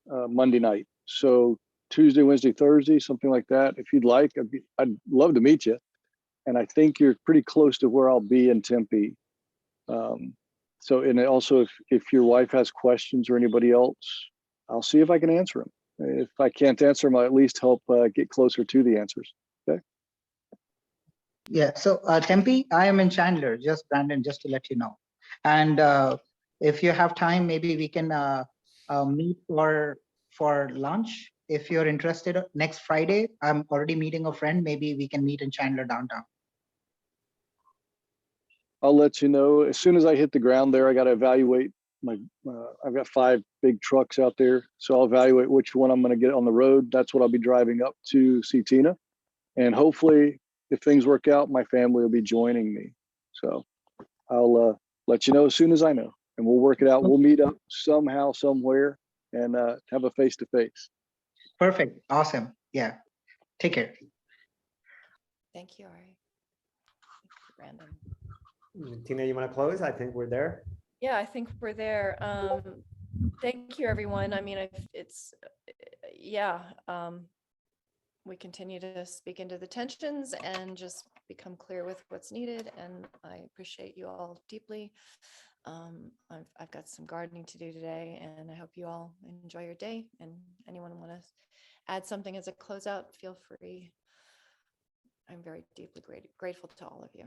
Monday night. So Tuesday, Wednesday, Thursday, something like that. If you'd like, I'd love to meet you. And I think you're pretty close to where I'll be in Tempe. So, and also if your wife has questions or anybody else, I'll see if I can answer them. If I can't answer them, I'll at least help get closer to the answers. Okay. Yeah, so Tempe, I am in Chandler, just Brandon, just to let you know. And if you have time, maybe we can meet for lunch. If you're interested, next Friday, I'm already meeting a friend. Maybe we can meet in Chandler downtown. I'll let you know as soon as I hit the ground there. I got to evaluate my, I've got 5 big trucks out there. So I'll evaluate which one I'm going to get on the road. That's what I'll be driving up to see Tina. And hopefully, if things work out, my family will be joining me. So I'll let you know as soon as I know, and we'll work it out. We'll meet up somehow, somewhere, and have a face-to-face. Perfect. Awesome. Yeah. Take care. Thank you, Ari. Thank you, Brandon. Tina, you want to close? I think we're there. Yeah, I think we're there. Thank you, everyone. I mean, it's, yeah, we continue to speak into the tensions and just become clear with what's needed. And I appreciate you all deeply. I've got some gardening to do today, and I hope you all enjoy your day. And anyone want to add something as a closeout, feel free. I'm very deeply grateful to all of you.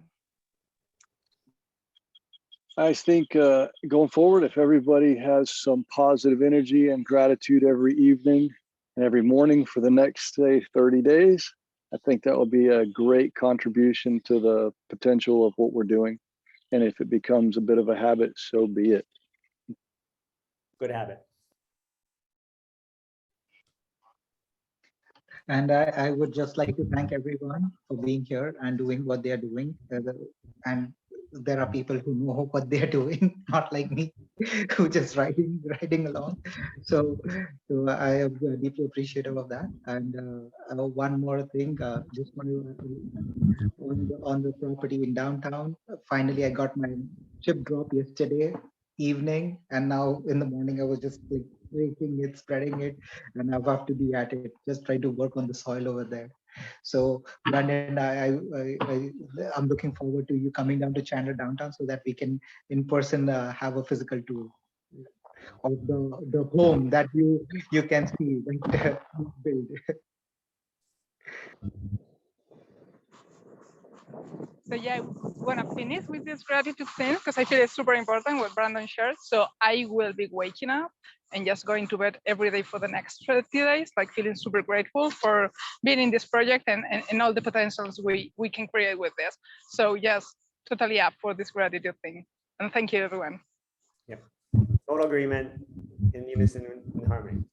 I think going forward, if everybody has some positive energy and gratitude every evening and every morning for the next, say, 30 days, I think that will be a great contribution to the potential of what we're doing. And if it becomes a bit of a habit, so be it. Good habit. And I would just like to thank everyone for being here and doing what they are doing. And there are people who know what they're doing, not like me, who just riding along. So I am deeply appreciative of that. And one more thing, just want to, on the property in downtown, finally I got my chip drop yesterday evening, and now in the morning I was just like breaking it, spreading it, and I have to be at it, just try to work on the soil over there. So Brandon, I'm looking forward to you coming down to Chandler downtown so that we can in person have a physical tour of the home that you can see that build. So yeah, I want to finish with this gratitude thing because I feel it's super important what Brandon shared. So I will be waking up and just going to bed every day for the next 30 days, like feeling super grateful for being in this project and all the potentials we can create with this. So yes, totally up for this gratitude thing. And thank you, everyone. Yep. Total agreement, in unison, in harmony.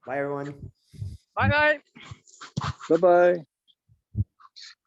Bye, everyone. Bye-bye. Bye-bye.